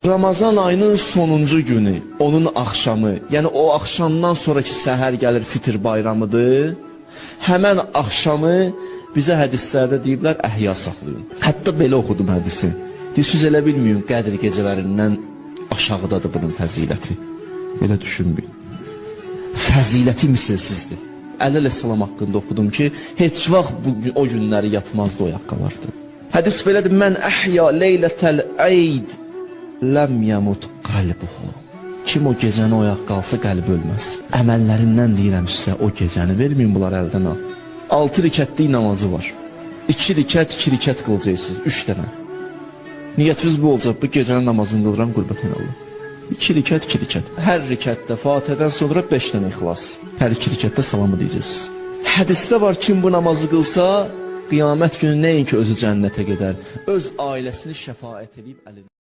Ramazan ayının sonuncu günü, onun axşamı, yəni o axşamdan sonraki səhər gəlir fitr bayramıdır. Həmən axşamı bizə hədislərdə deyiblər, əhya saxlayın. Hətta belə oxudum hədisi. Siz elə bilməyin, Qədr gecələrindən aşağıdadır bunun fəziləti. Belə düşünməyin. Fəziləti misilsizdir. Əli əleyhissalam haqqında oxudum ki, heç vaxt o günləri yatmazdı, o yaqqalardı. Hədis belədir, mən əhya leylətəl eyd ləm yəmut qalbuhu. Kim o gecəni oyaq qalsa qəlbi ölməz. Əməllərindən deyirəm sizə, o gecəni verməyin, bunlar əldən al. 6 rikətlik namazı var. 2 rikət, 2 rikət qılacaqsınız, 3 dənə. Niyyətiniz bu olacaq, bu gecənin namazını qılıram, qürbətən Allah. 2 rikət, 2 rikət. Hər rikətdə Fatihədən sonra 5 dənə ixlas. Hər 2 rikətdə salamı deyəcəksiniz. Hədisdə var, kim bu namazı qılsa, qiyamət günü nəinki özü cənnətə gedər, öz ailəsini şəfaət edib əlində.